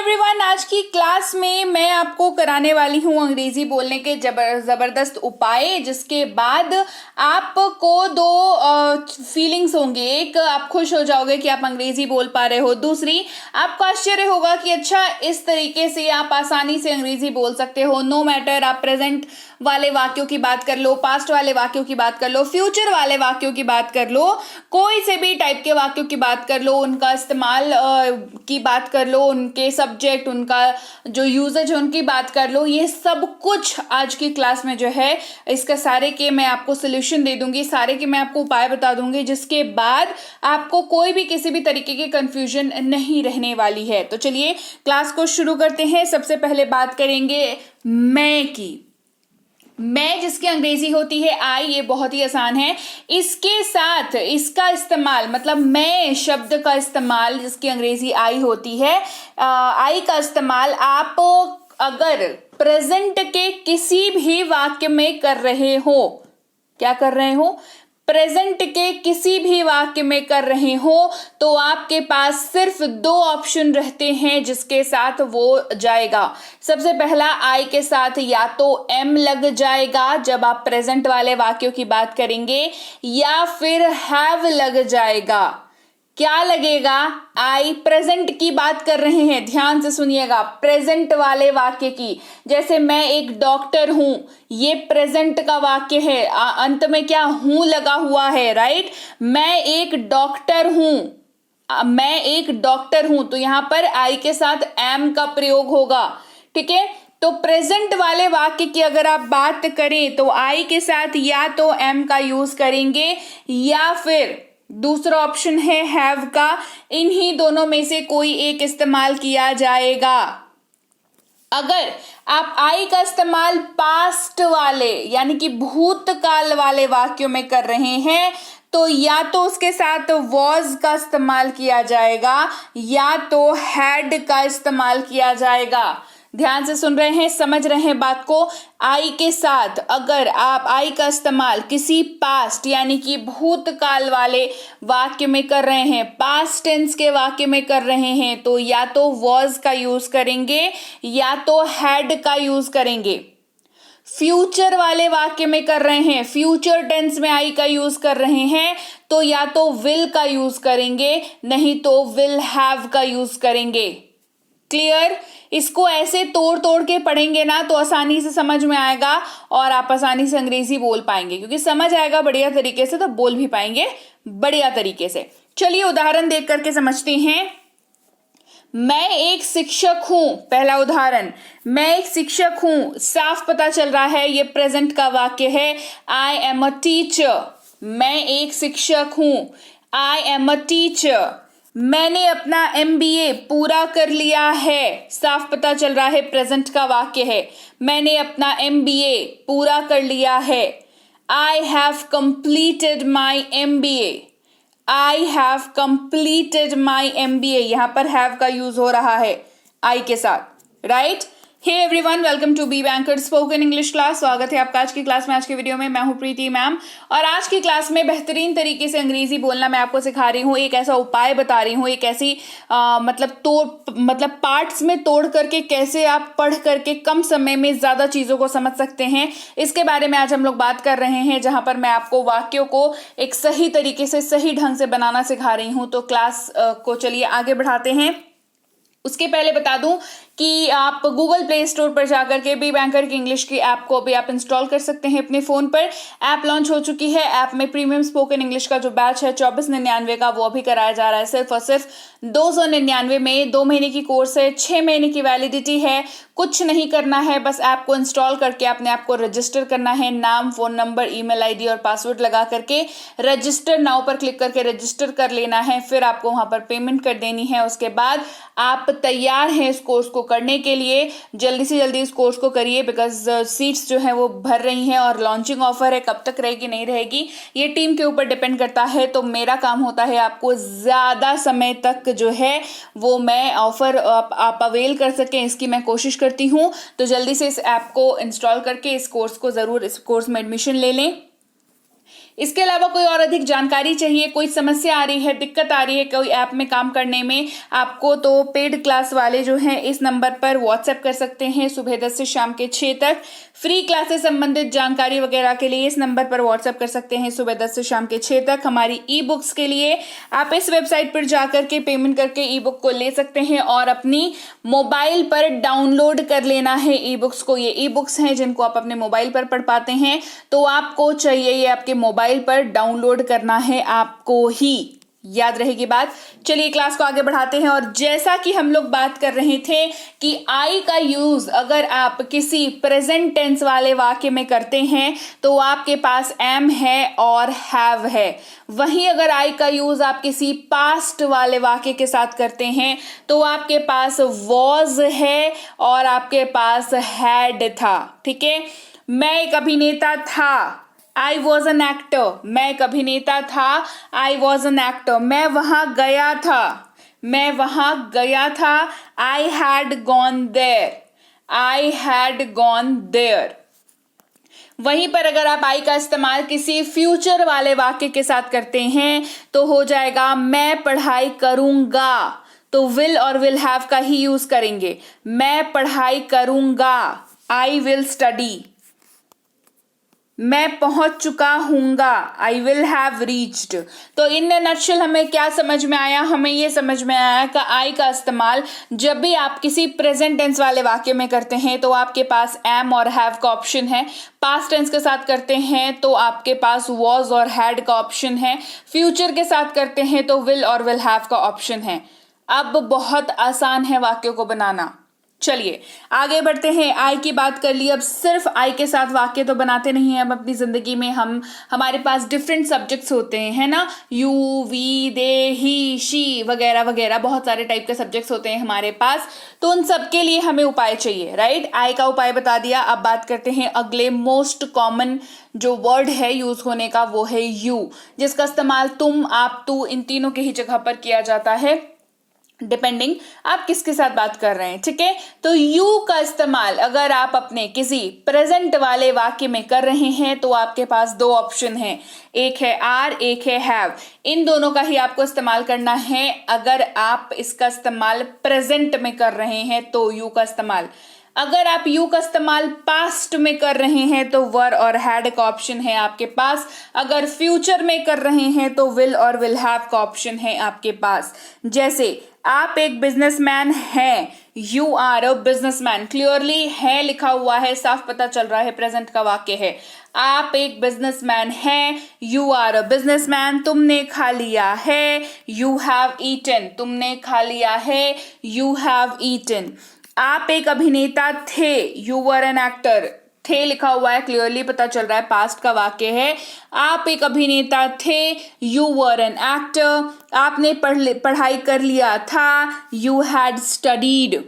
Everyone, आज की class में मैं आपको कराने वाली हूँ अंग्रेजी बोलने के ज़बरदस्त उपाय, जिसके बाद आपको दो फीलिंग्स होंगी। एक, आप खुश हो जाओगे कि आप अंग्रेजी बोल पा रहे हो। दूसरी, आपको आश्चर्य होगा कि अच्छा, इस तरीके से आप आसानी से अंग्रेजी बोल सकते हो। नो मैटर आप प्रेजेंट वाले वाक्यों की बात कर लो, पास्ट वाले वाक्यों की बात कर लो, फ्यूचर वाले वाक्यों की बात कर लो, कोई से भी टाइप के वाक्यों की बात कर लो, उनका इस्तेमाल की बात कर लो, उनके सब्जेक्ट, उनका जो यूजेज है उनकी बात कर लो। ये सब कुछ आज की क्लास में जो है, इसका सारे के मैं आपको सोल्यूशन दे दूंगी, सारे के मैं आपको उपाय बता दूंगी, जिसके बाद आपको कोई भी किसी भी तरीके की कंफ्यूजन नहीं रहने वाली है। तो चलिए क्लास को शुरू करते हैं। सबसे पहले बात करेंगे मैं की। मैं जिसकी अंग्रेजी होती है आई, ये बहुत ही आसान है। इसके साथ इसका इस्तेमाल, मतलब मैं शब्द का इस्तेमाल, जिसकी अंग्रेजी आई होती है, आई का इस्तेमाल आप अगर प्रेजेंट के किसी भी वाक्य में कर रहे हो, क्या कर रहे हो, प्रेजेंट के किसी भी वाक्य में कर रहे हो, तो आपके पास सिर्फ दो ऑप्शन रहते हैं जिसके साथ वो जाएगा। सबसे पहला, आई के साथ या तो एम लग जाएगा जब आप प्रेजेंट वाले वाक्यों की बात करेंगे, या फिर हैव लग जाएगा। क्या लगेगा? आई प्रेजेंट की बात कर रहे हैं, ध्यान से सुनिएगा, प्रेजेंट वाले वाक्य की। जैसे मैं एक डॉक्टर हूं, ये प्रेजेंट का वाक्य है, अंत में क्या हूं लगा हुआ है, राइट। मैं एक डॉक्टर हूं, मैं एक डॉक्टर हूं, तो यहां पर आई के साथ एम का प्रयोग होगा, ठीक है। तो प्रेजेंट वाले वाक्य की अगर आप बात करें तो आई के साथ या तो एम का यूज करेंगे, या फिर दूसरा ऑप्शन है हैव का। इन्हीं दोनों में से कोई एक इस्तेमाल किया जाएगा। अगर आप आई का इस्तेमाल पास्ट वाले, यानी कि भूतकाल वाले वाक्यों में कर रहे हैं, तो या तो उसके साथ वॉज का इस्तेमाल किया जाएगा, या तो हैड का इस्तेमाल किया जाएगा। ध्यान से सुन रहे हैं, समझ रहे हैं बात को। आई के साथ अगर आप आई का इस्तेमाल किसी पास्ट, यानी कि भूतकाल वाले वाक्य में कर रहे हैं, पास्ट टेंस के वाक्य में कर रहे हैं, तो या तो वॉज का यूज करेंगे, या तो हैड का यूज करेंगे। फ्यूचर वाले वाक्य में कर रहे हैं, फ्यूचर टेंस में आई का यूज कर रहे हैं, तो या तो विल का यूज करेंगे, नहीं तो विल हैव का यूज करेंगे। क्लियर? इसको ऐसे तोड़ तोड़ के पढ़ेंगे ना तो आसानी से समझ में आएगा, और आप आसानी से अंग्रेजी बोल पाएंगे, क्योंकि समझ आएगा बढ़िया तरीके से तो बोल भी पाएंगे बढ़िया तरीके से। चलिए उदाहरण देख करके समझते हैं। मैं एक शिक्षक हूं, पहला उदाहरण, मैं एक शिक्षक हूं, साफ पता चल रहा है ये प्रेजेंट का वाक्य है। आई एम अ टीचर, मैं एक शिक्षक हूं, आई एम अ टीचर। मैंने अपना MBA पूरा कर लिया है, साफ पता चल रहा है प्रेजेंट का वाक्य है। मैंने अपना MBA पूरा कर लिया है। I have completed my MBA, I have completed my MBA, यहां पर have का यूज हो रहा है I के साथ, right. Hey everyone, welcome to be banker spoken English class. स्वागत है आपका आज की क्लास में। आज के वीडियो में मैं हूं प्रीति मैम, और आज की क्लास में बेहतरीन तरीके से अंग्रेजी बोलना मैं आपको सिखा रही हूं। एक ऐसा उपाय बता रही हूं, एक ऐसी मतलब पार्ट्स में तोड़ करके कैसे आप पढ़ करके कम समय में ज्यादा चीजों को समझ सकते हैं, इसके बारे में आज हम लोग बात कर रहे हैं, जहां पर मैं आपको वाक्यों को एक सही तरीके से, सही ढंग से बनाना सिखा रही हूं। तो क्लास को चलिए आगे बढ़ाते हैं। उसके पहले बता दूं कि आप गूगल प्ले स्टोर पर जाकर के बी बैंकर की इंग्लिश की ऐप को भी आप इंस्टॉल कर सकते हैं अपने फोन पर। ऐप लॉन्च हो चुकी है। ऐप में प्रीमियम स्पोकन इंग्लिश का जो बैच है 2499 का, वो अभी कराया जा रहा है। सिर्फ और सिर्फ 299 में 2 महीने की कोर्स है, 6 महीने की वैलिडिटी है। कुछ नहीं करना है, बस ऐप को इंस्टॉल करके अपने आप को रजिस्टर करना है। नाम, फोन नंबर, ईमेल आईडी और पासवर्ड लगा करके रजिस्टर नाउ पर क्लिक करके रजिस्टर कर लेना है। फिर आपको वहां पर पेमेंट कर देनी है। उसके बाद आप तैयार हैं इस कोर्स को करने के लिए। जल्दी से जल्दी इस कोर्स को करिए, बिकॉज सीट्स जो है वो भर रही हैं, और लॉन्चिंग ऑफर है, कब तक रहेगी नहीं रहेगी ये टीम के ऊपर डिपेंड करता है। तो मेरा काम होता है आपको ज्यादा समय तक जो है वो मैं ऑफर आप अवेल कर सकें, इसकी मैं कोशिश करती हूँ। तो जल्दी से इस ऐप को इंस्टॉल करके इस कोर्स को जरूर, इस कोर्स में एडमिशन ले लें। इसके अलावा कोई और अधिक जानकारी चाहिए, कोई समस्या आ रही है, दिक्कत आ रही है कोई ऐप में काम करने में आपको, तो पेड क्लास वाले जो हैं इस नंबर पर व्हाट्सएप कर सकते हैं सुबह 10 से शाम के 6 तक। फ्री क्लास से संबंधित जानकारी वगैरह के लिए इस नंबर पर व्हाट्सएप कर सकते हैं सुबह 10 से शाम के 6 तक। हमारी ई बुक्स के लिए आप इस वेबसाइट पर जाकर के पेमेंट करके ई बुक को ले सकते हैं और अपनी मोबाइल पर डाउनलोड कर लेना है ई बुक्स को। ये ई बुक्स हैं जिनको आप अपने मोबाइल पर पढ़ पाते हैं, तो आपको चाहिए ये आपके मोबाइल पर डाउनलोड करना है, आपको ही याद रहेगी बात। चलिए क्लास को आगे बढ़ाते हैं। और जैसा कि हम लोग बात कर रहे थे कि आई का यूज अगर आप किसी प्रेजेंट टेंस वाले वाक्य में करते हैं तो आपके पास एम है और हैव है। वहीं अगर आई का यूज आप किसी पास्ट वाले वाक्य के साथ करते हैं तो आपके पास वॉज है और आपके पास हैड था। ठीक है, मैं एक अभिनेता था, I was an actor, मैं एक अभिनेता था, I was an actor, मैं वहां गया था, मैं वहां गया था, I had gone there, I had gone there। वहीं पर अगर आप आई का इस्तेमाल किसी फ्यूचर वाले वाक्य के साथ करते हैं तो हो जाएगा मैं पढ़ाई करूंगा, तो विल और विल हैव का ही यूज करेंगे। मैं पढ़ाई करूंगा, I will study। मैं पहुंच चुका हूंगा, आई विल हैव रीच्ड। तो इन नटशेल हमें क्या समझ में आया? हमें ये समझ में आया कि आई का इस्तेमाल जब भी आप किसी प्रेजेंट टेंस वाले वाक्य में करते हैं तो आपके पास एम और हैव का ऑप्शन है, पास्ट टेंस के साथ करते हैं तो आपके पास वॉज और हैड का ऑप्शन है, फ्यूचर के साथ करते हैं तो विल और विल हैव का ऑप्शन है। अब बहुत आसान है वाक्यों को बनाना। चलिए आगे बढ़ते हैं। आई की बात कर ली, अब सिर्फ आई के साथ वाक्य तो बनाते नहीं हैं। अब अपनी जिंदगी में हमारे पास डिफरेंट सब्जेक्ट्स होते हैं, है ना, you, we, they, he, she वगैरह वगैरह, बहुत सारे टाइप के सब्जेक्ट्स होते हैं हमारे पास। तो उन सब के लिए हमें उपाय चाहिए, राइट। आई का उपाय बता दिया। अब बात करते हैं अगले मोस्ट कॉमन जो वर्ड है यूज होने का, वो है यू, जिसका इस्तेमाल तुम, आप, तू इन तीनों के ही जगह पर किया जाता है, डिपेंडिंग आप किसके साथ बात कर रहे हैं। ठीक है, तो यू का इस्तेमाल अगर आप अपने किसी प्रेजेंट वाले वाक्य में कर रहे हैं तो आपके पास दो ऑप्शन हैं, एक है आर, एक है हैव। इन दोनों का ही आपको इस्तेमाल करना है। अगर आप इसका इस्तेमाल प्रेजेंट में कर रहे हैं तो यू का इस्तेमाल, अगर आप यू का इस्तेमाल पास्ट में कर रहे हैं तो वर और हैड का ऑप्शन है आपके पास, अगर फ्यूचर में कर रहे हैं तो विल और विल हैव का ऑप्शन है आपके पास। जैसे आप एक बिजनेसमैन हैं, you are a businessman, clearly है लिखा हुआ है, साफ पता चल रहा है प्रेजेंट का वाक्य है। आप एक बिजनेसमैन हैं, यू आर अ बिजनेसमैन। तुमने खा लिया है, यू हैव ईटन, तुमने खा लिया है, यू हैव ईटन। आप एक अभिनेता थे, यू वर एन एक्टर, थे लिखा हुआ है, क्लियरली पता चल रहा है पास्ट का वाक्य है। आप एक अभिनेता थे, यू वर एन एक्टर। आपने पढ़ाई कर लिया था, यू हैड स्टडीड,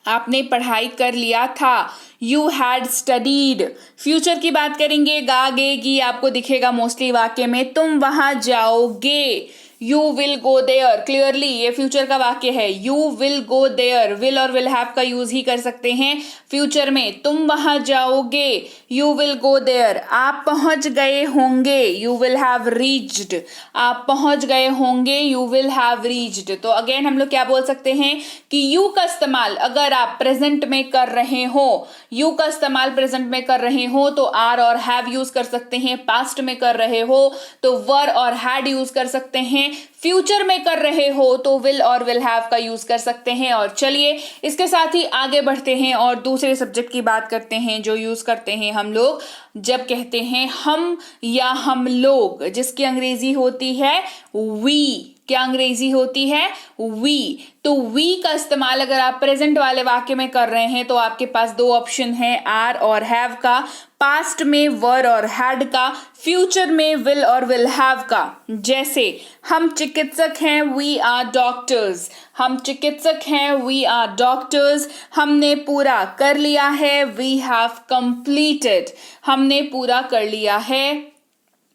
आपने पढ़ाई कर लिया था, यू हैड स्टडीड। फ्यूचर की बात करेंगे, गा गे गी आपको दिखेगा मोस्टली वाक्य में, तुम वहां जाओगे, you will go there, clearly ये फ्यूचर का वाक्य है, you will go there. Will और विल हैव का यूज ही कर सकते हैं फ्यूचर में, तुम वहां जाओगे, यू विल गो देयर। आप पहुंच गए होंगे, यू विल हैव रीच्ड, आप पहुंच गए होंगे, यू विल हैव रीच्ड। तो अगेन हम लोग क्या बोल सकते हैं कि यू का इस्तेमाल अगर आप प्रेजेंट में कर रहे हो, यू का इस्तेमाल प्रेजेंट में कर रहे हो तो आर और हैव यूज कर सकते हैं, पास्ट में कर रहे हो तो वर और हैड यूज कर सकते हैं, फ्यूचर में कर रहे हो तो विल और विल हैव का यूज कर सकते हैं। और चलिए इसके साथ ही आगे बढ़ते हैं और दूसरे सब्जेक्ट की बात करते हैं जो यूज करते हैं हम लोग जब कहते हैं हम या हम लोग, जिसकी अंग्रेजी होती है वी। क्या अंग्रेजी होती है? वी। तो वी का इस्तेमाल अगर आप प्रेजेंट वाले वाक्य में कर रहे हैं तो आपके पास दो ऑप्शन है, आर और हैव का, पास्ट में वर और हैड का, फ्यूचर में विल और विल हैव का। जैसे हम चिकित्सक हैं, वी आर डॉक्टर्स, हम चिकित्सक हैं, वी आर डॉक्टर्स। हमने पूरा कर लिया है, वी हैव कंप्लीटेड, हमने पूरा कर लिया है,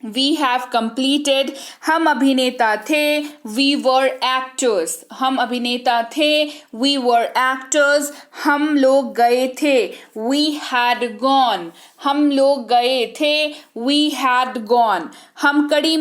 We have completed। हम अभिनेता थे, we were actors, हम अभिनेता थे, we were actors। हम लोग गए थे, we had gone, हम लोग गए थे, वी हैड गॉन। हम कड़ी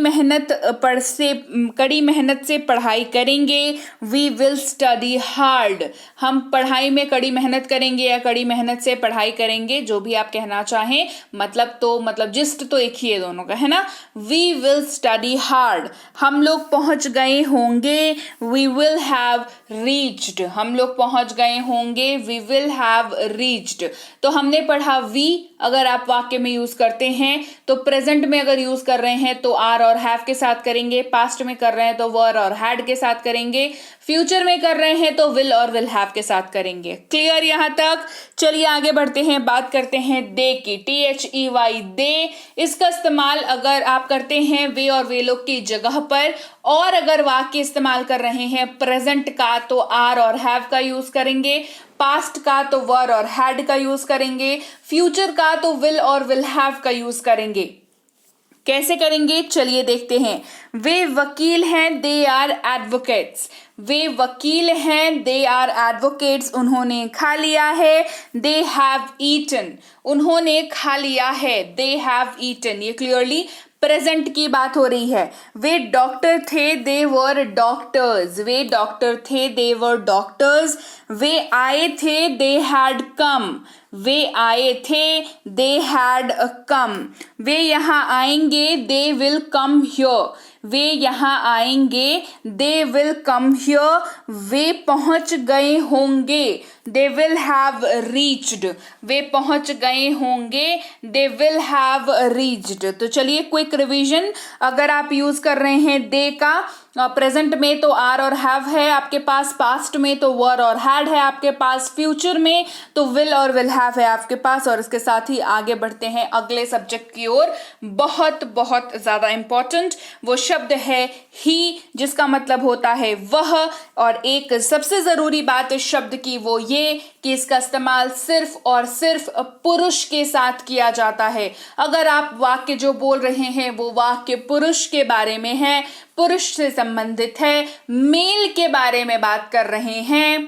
मेहनत से पढ़ाई करेंगे, वी विल स्टडी हार्ड। हम पढ़ाई में कड़ी मेहनत करेंगे या कड़ी मेहनत से पढ़ाई करेंगे, जो भी आप कहना चाहें, मतलब जिस्ट तो एक ही है दोनों का, है ना। We will study hard. हम लोग पहुंच गए होंगे, वी विल हैव रीच्ड। हम लोग पहुंच गए होंगे, वी विल हैव रीच्ड। तो हमने पढ़ा वी, अगर आप वाक्य में यूज करते हैं तो प्रेजेंट में अगर यूज कर रहे हैं तो आर और हैव के साथ करेंगे, पास्ट में कर रहे हैं तो वर और हैड के साथ करेंगे, फ्यूचर में कर रहे हैं तो विल और विल हैव के साथ करेंगे। क्लियर यहां तक? चलिए आगे बढ़ते हैं, बात करते हैं दे की। THEY दे, इसका इस्तेमाल अगर आप करते हैं वे और वे लोग की जगह पर, और अगर वाक्य इस्तेमाल कर रहे हैं प्रेजेंट का तो आर और हैव का यूज करेंगे, पास्ट का तो वर और हैड का यूज करेंगे, फ्यूचर का तो विल और विल हैव का यूज करेंगे। कैसे करेंगे चलिए देखते हैं। वे वकील हैं, दे आर एडवोकेट्स। वे वकील हैं, दे आर एडवोकेट्स। उन्होंने खा लिया है, दे हैव ईटन। उन्होंने खा लिया है, दे हैव ईटन। ये क्लियरली प्रेजेंट की बात हो रही है। वे डॉक्टर थे, दे वर डॉक्टर्स। वे डॉक्टर थे, दे वर डॉक्टर्स। वे आए थे, दे हैड कम। वे आए थे, दे हैड कम। वे यहाँ आएंगे, दे विल कम हियर। वे यहाँ आएंगे, दे विल कम हियर। वे पहुंच गए होंगे, दे विल हैव रीच्ड। वे पहुंच गए होंगे, दे विल हैव रीच्ड। तो चलिए क्विक रिवीजन, अगर आप यूज कर रहे हैं दे का प्रेजेंट में तो आर और हैव है आपके पास, पास्ट में तो वर और हैड है आपके पास, फ्यूचर में तो विल और विल हैव है आपके पास। और इसके साथ ही आगे बढ़ते हैं अगले सब्जेक्ट की ओर। बहुत बहुत ज्यादा इंपॉर्टेंट वो शब्द है ही, जिसका मतलब होता है वह। और एक सबसे जरूरी बात इस शब्द की वो ये कि इसका इस्तेमाल सिर्फ और सिर्फ पुरुष के साथ किया जाता है। अगर आप वाक्य जो बोल रहे हैं वो वाक्य पुरुष के बारे में है, पुरुष से संबंधित है, मेल के बारे में बात कर रहे हैं,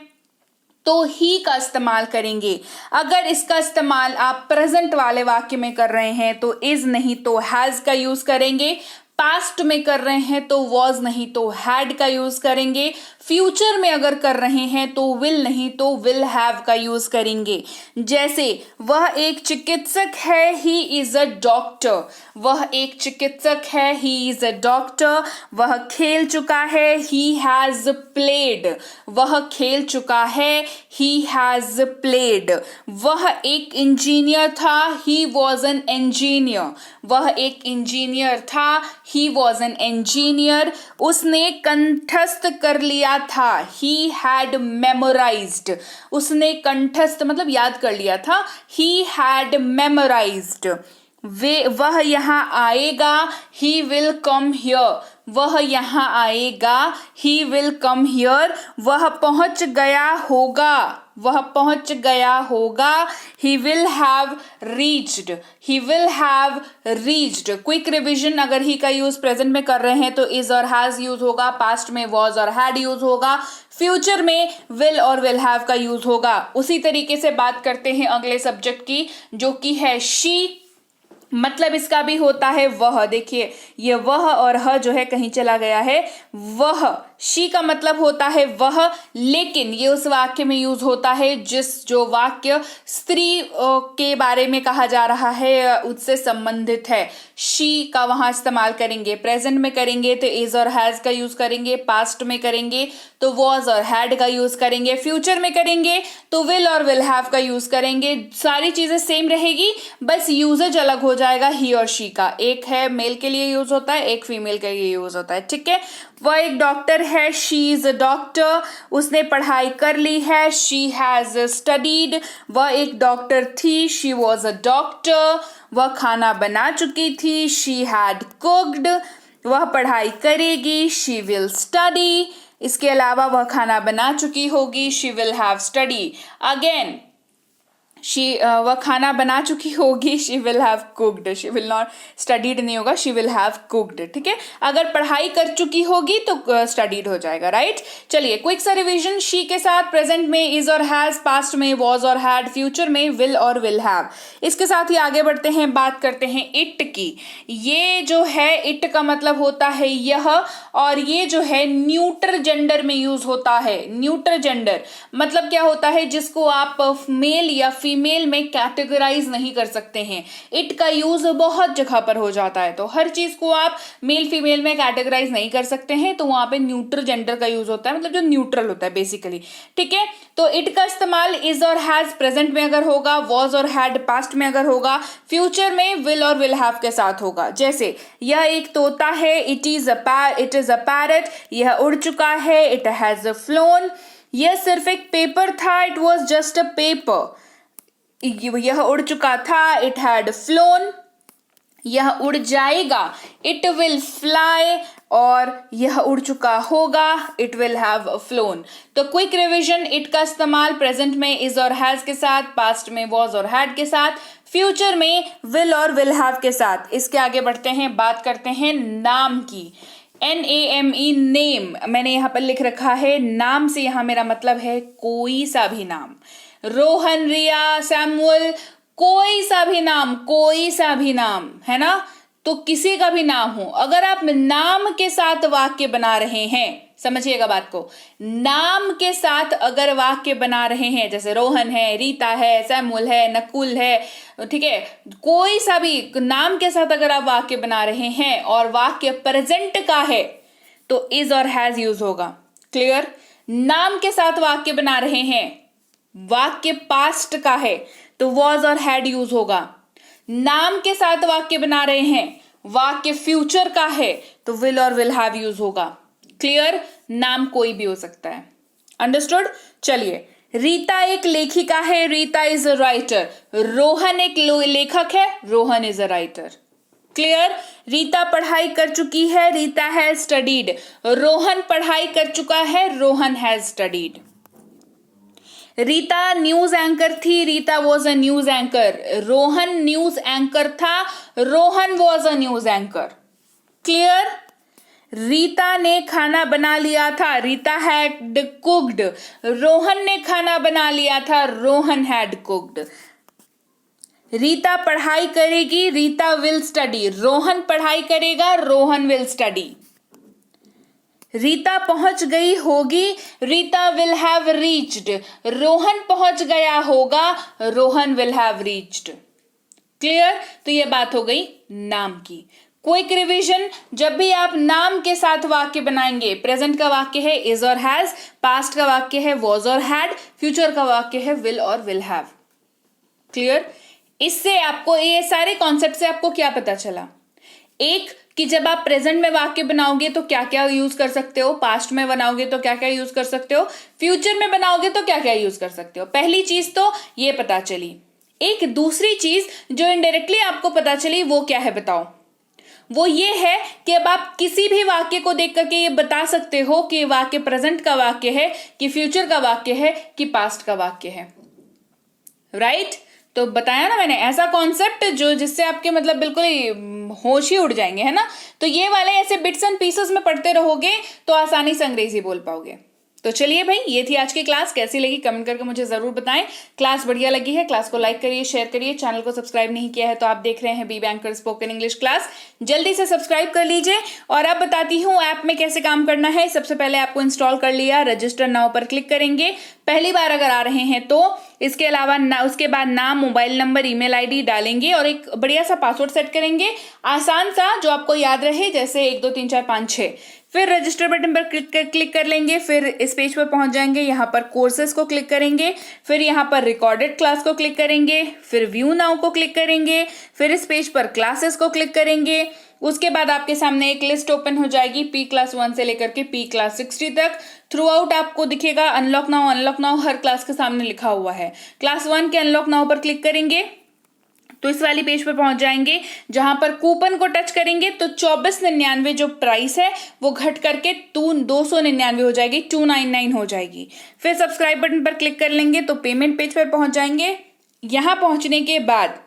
तो ही का इस्तेमाल करेंगे। अगर इसका इस्तेमाल आप प्रेजेंट वाले वाक्य में कर रहे हैं तो इज नहीं तो हैज का यूज करेंगे, पास्ट में कर रहे हैं तो वॉज नहीं तो हैड का यूज करेंगे, फ्यूचर में अगर कर रहे हैं तो विल नहीं तो विल हैव का यूज करेंगे। जैसे वह एक चिकित्सक है, ही इज अ डॉक्टर। वह एक चिकित्सक है, ही इज अ डॉक्टर। वह खेल चुका है, ही हैज प्लेड। वह खेल चुका है, ही हैज प्लेड। वह एक इंजीनियर था, ही वॉज एन इंजीनियर। वह एक इंजीनियर था, ही वॉज एन इंजीनियर। उसने कंठस्थ कर लिया था, ही हैड मेमोराइज्ड। उसने कंठस्थ मतलब याद कर लिया था, ही हैड मेमोराइज्ड। वह यहाँ आएगा, ही विल कम हियर। वह यहाँ आएगा, ही विल कम हियर। वह पहुंच गया होगा, वह पहुंच गया होगा, he will have reached. He will have reached. Quick revision, अगर ही का यूज प्रेजेंट में कर रहे हैं तो इज और हैज यूज होगा, पास्ट में वॉज और हैड यूज होगा, फ्यूचर में विल और विल हैव का यूज होगा। उसी तरीके से बात करते हैं अगले सब्जेक्ट की, जो कि है शी। मतलब इसका भी होता है वह। देखिए ये वह और ह जो है कहीं चला गया है, वह। शी का मतलब होता है वह, लेकिन ये उस वाक्य में यूज होता है जो वाक्य स्त्री के बारे में कहा जा रहा है उससे संबंधित है। शी का वहां इस्तेमाल करेंगे, प्रेजेंट में करेंगे तो इज और हैज का यूज करेंगे, पास्ट में करेंगे तो वॉज और हैड का यूज करेंगे, फ्यूचर में करेंगे तो विल और विल हैव का यूज करेंगे। सारी चीजें सेम रहेगी, बस यूजेज अलग हो जाएगा ही और शी का। एक है मेल के लिए यूज होता है, एक फीमेल के लिए यूज होता है, ठीक है। वह एक डॉक्टर है, शी इज अ डॉक्टर। उसने पढ़ाई कर ली है, शी हैज स्टडीड। वह एक डॉक्टर थी, शी वॉज अ डॉक्टर। वह खाना बना चुकी थी, शी हैड कुक्ड। वह पढ़ाई करेगी, शी विल स्टडी। इसके अलावा वह खाना बना चुकी होगी, she will have study. Again वह खाना बना चुकी होगी, she will have cooked, she will not studied नहीं होगा, शी विल हैव कुक्ड, ठीक है। अगर पढ़ाई कर चुकी होगी तो स्टडीड हो जाएगा, राइट। चलिए क्विक सा रिवीजन, शी के साथ प्रेजेंट में इज और हैज, पास्ट में वॉज और हैड, फ्यूचर में विल और विल हैव। इसके साथ ही आगे बढ़ते हैं, बात करते हैं इट की। ये जो है इट का मतलब होता है यह, और ये जो है न्यूट्रल जेंडर में यूज होता है। न्यूट्रल जेंडर मतलब क्या होता है, जिसको आप मेल या फीमेल में कैटेगराइज नहीं कर सकते हैं। इट का यूज बहुत जगह पर हो जाता है, तो हर चीज को आप मेल फीमेल में कैटेगराइज नहीं कर सकते हैं, तो वहां पे न्यूट्रल जेंडर का यूज होता है, मतलब जो न्यूट्रल होता है बेसिकली, ठीक है। तो इट का इस्तेमाल इज और हैज प्रेजेंट में अगर होगा, वॉज और हैड पास्ट में अगर होगा, फ्यूचर में विल और विल हैव के साथ होगा। जैसे यह एक तोता है, इट इज अ पैरट, यह उड़ चुका है, इट हैज फ्लोन, यह सिर्फ एक पेपर था, it was just a paper, यह उड़ चुका था, इट हैड फ्लोन, यह उड़ जाएगा, इट विल फ्लाई, और यह उड़ चुका होगा, इट विल हैव फ्लोन। तो क्विक रिवीजन, इट का इस्तेमाल प्रेजेंट में इज और हैज के साथ, पास्ट में वॉज और हैड के साथ, फ्यूचर में विल और विल हैव के साथ। इसके आगे बढ़ते हैं, बात करते हैं नाम की। NAME नेम मैंने यहाँ पर लिख रखा है, नाम से यहाँ मेरा मतलब है कोई सा भी नाम, रोहन, रिया, सैमुअल, कोई सा भी नाम, कोई सा भी नाम है ना, तो किसी का भी नाम हो, अगर आप नाम के साथ वाक्य बना रहे हैं, समझिएगा बात को, नाम के साथ अगर वाक्य बना रहे हैं, जैसे रोहन है, रीता है, सैमुअल है, नकुल है, ठीक है, कोई सा भी नाम के साथ अगर आप वाक्य बना रहे हैं और वाक्य प्रेजेंट का है तो इज और हैज यूज होगा। क्लियर। नाम के साथ वाक्य बना रहे हैं, वाक्य पास्ट का है तो वॉज और हैड यूज होगा। नाम के साथ वाक्य बना रहे हैं, वाक्य फ्यूचर का है तो विल और विल हैव यूज होगा। क्लियर। नाम कोई भी हो सकता है। अंडरस्टूड। चलिए, रीता एक लेखिका है, Rita is a writer. Rohan एक लेखक है, Rohan is a writer. Clear. Rita पढ़ाई कर चुकी है, रीता हैज स्टडीड। रोहन पढ़ाई कर चुका है, Rohan has studied. Rita news anchor थी, Rita was a news anchor. Rohan news anchor था, Rohan was a news anchor. Clear. Rita ने खाना बना लिया था, रीता हैड कुक्ड। रोहन ने खाना बना लिया था, रोहन हैड कुक्ड। रीता पढ़ाई करेगी, रीता विल स्टडी। रोहन पढ़ाई करेगा, रोहन विल स्टडी। रीता पहुंच गई होगी, Rita will have reached. Rohan पहुंच गया होगा, Rohan will have reached. Clear. तो ये बात हो गई नाम की। क्विक रिवीजन, जब भी आप नाम के साथ वाक्य बनाएंगे, प्रेजेंट का वाक्य है इज और हैज, पास्ट का वाक्य है वॉज और हैड, फ्यूचर का वाक्य है विल और विल हैव। क्लियर। इससे आपको ये सारे कॉन्सेप्ट से आपको क्या पता चला? एक, कि जब आप प्रेजेंट में वाक्य बनाओगे तो क्या क्या यूज कर सकते हो, पास्ट में बनाओगे तो क्या क्या यूज कर सकते हो, फ्यूचर में बनाओगे तो क्या क्या यूज कर सकते हो। पहली चीज तो ये पता चली। एक दूसरी चीज जो इनडायरेक्टली आपको पता चली वो क्या है बताओ? वो ये है कि अब आप किसी भी वाक्य को देख करके ये बता सकते हो कि वाक्य प्रेजेंट का वाक्य है, कि फ्यूचर का वाक्य है, कि पास्ट का वाक्य है। राइट। तो बताया ना मैंने, ऐसा कॉन्सेप्ट जो जिससे आपके मतलब बिल्कुल ही होश ही उड़ जाएंगे, है ना। तो ये वाले ऐसे बिट्स एंड पीसेस में पढ़ते रहोगे तो आसानी से अंग्रेजी बोल पाओगे। तो चलिए भाई, ये थी आज की क्लास। कैसी लगी कमेंट करके मुझे जरूर बताएं। क्लास बढ़िया लगी है, क्लास को लाइक करिए, शेयर करिए। चैनल को सब्सक्राइब नहीं किया है तो आप देख रहे हैं be banker spoken English class, जल्दी से सब्सक्राइब कर लीजिए। और अब बताती हूँ ऐप में कैसे काम करना है। सबसे पहले आपको इंस्टॉल कर लिया, रजिस्टर नाउ पर क्लिक करेंगे। पहली बार अगर आ रहे हैं तो इसके अलावा उसके बाद नाम, मोबाइल नंबर, ईमेल आईडी डालेंगे और एक बढ़िया सा पासवर्ड सेट करेंगे, आसान सा जो आपको याद रहे, जैसे 1 2 3 4 5 6। फिर रजिस्टर बटन पर क्लिक कर लेंगे। फिर इस पेज पर पहुंच जाएंगे, यहाँ पर कोर्सेज को क्लिक करेंगे, फिर यहाँ पर रिकॉर्डेड क्लास को क्लिक करेंगे, फिर व्यू नाउ को क्लिक करेंगे, फिर इस पेज पर क्लासेस को क्लिक करेंगे। उसके बाद आपके सामने एक लिस्ट ओपन हो जाएगी, पी क्लास 1 से लेकर के पी क्लास 60 तक। थ्रू आउट आपको दिखेगा अनलॉक नाउ हर क्लास के सामने लिखा हुआ है। क्लास 1 के अनलॉक नाउ पर क्लिक करेंगे तो इस वाली पेज पर पहुंच जाएंगे, जहां पर कूपन को टच करेंगे तो 2499 जो प्राइस है वो घट करके 299 हो जाएगी, 299 हो जाएगी। फिर सब्सक्राइब बटन पर क्लिक कर लेंगे तो पेमेंट पेज पर पहुंच जाएंगे। यहां पहुंचने के बाद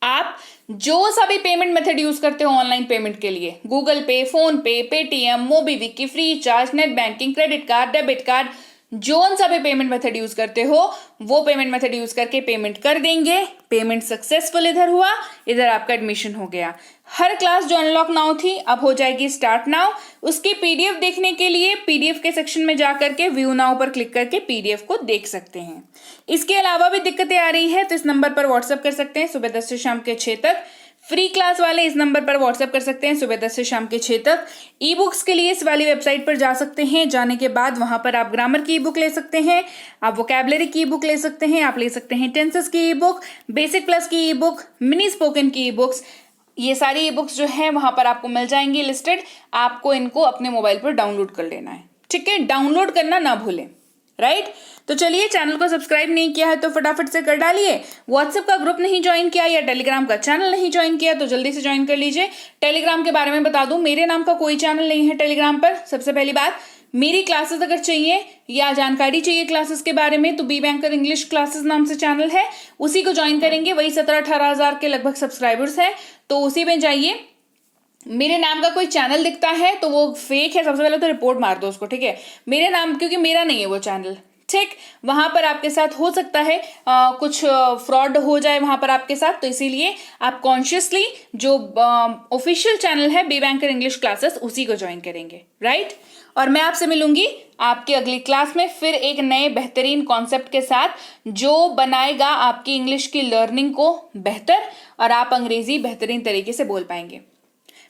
आप जो सा भी पेमेंट मेथड यूज करते हो ऑनलाइन पेमेंट के लिए, गूगल पे, फोन पे, Paytm, MobiKwik, free charge, net banking, credit card, debit card, zone सा भी पेमेंट मेथड यूज करते हो वो पेमेंट मेथड यूज करके पेमेंट कर देंगे। पेमेंट सक्सेसफुल इधर हुआ, इधर आपका एडमिशन हो गया। हर क्लास जो अनलॉक नाउ थी अब हो जाएगी स्टार्ट नाउ। उसकी पीडीएफ देखने के लिए पीडीएफ के सेक्शन में जाकर के व्यू नाउ पर क्लिक करके पीडीएफ को देख सकते हैं। इसके अलावा भी दिक्कतें आ रही है तो इस नंबर पर व्हाट्सएप कर सकते हैं सुबह 10 से शाम के 6 तक। फ्री क्लास वाले इस नंबर पर व्हाट्सएप कर सकते हैं सुबह 10 से शाम के 6 तक। ई बुक्स के लिए इस वाली वेबसाइट पर जा सकते हैं, जाने के बाद वहां पर आप ग्रामर की ई बुक ले सकते हैं, आप वोकैबुलरी की ई बुक ले सकते हैं, आप ले सकते हैं टेंसेस की ई बुक, बेसिक प्लस की ई बुक, मिनी स्पोकन की ई बुक्स। ये सारी ई बुक्स जो है वहां पर आपको मिल जाएंगी लिस्टेड। आपको इनको अपने मोबाइल पर डाउनलोड कर लेना है, ठीक है। डाउनलोड करना ना भूलें, राइट। तो चलिए, चैनल को सब्सक्राइब नहीं किया है तो फटाफट से कर डालिए। व्हाट्सएप का ग्रुप नहीं ज्वाइन किया या टेलीग्राम का चैनल नहीं ज्वाइन किया तो जल्दी से ज्वाइन कर लीजिए। टेलीग्राम के बारे में बता दूं, मेरे नाम का कोई चैनल नहीं है टेलीग्राम पर। सबसे पहली बात, मेरी क्लासेस अगर चाहिए या जानकारी चाहिए क्लासेस के बारे में तो बी बैंकर इंग्लिश क्लासेस नाम से चैनल है, उसी को ज्वाइन करेंगे। वही 17-18 हजार के लगभग सब्सक्राइबर्स है, तो उसी में जाइए। मेरे नाम का कोई चैनल दिखता है तो वो फेक है, सबसे पहले तो रिपोर्ट मार दो उसको, ठीक है। मेरे नाम, क्योंकि मेरा नहीं है वो चैनल, ठीक। वहां पर आपके साथ हो सकता है कुछ फ्रॉड हो जाए वहां पर आपके साथ, तो इसीलिए आप कॉन्शियसली जो ऑफिशियल चैनल है बी बैंकर इंग्लिश क्लासेस उसी को ज्वाइन करेंगे, राइट। और मैं आपसे मिलूंगी आपकी अगली क्लास में फिर एक नए बेहतरीन कॉन्सेप्ट के साथ जो बनाएगा आपकी इंग्लिश की लर्निंग को बेहतर और आप अंग्रेजी बेहतरीन तरीके से बोल पाएंगे।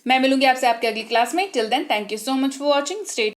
मैं मिलूंगी आपसे आपकी अगली क्लास में। Till then, thank you so much for watching. Stay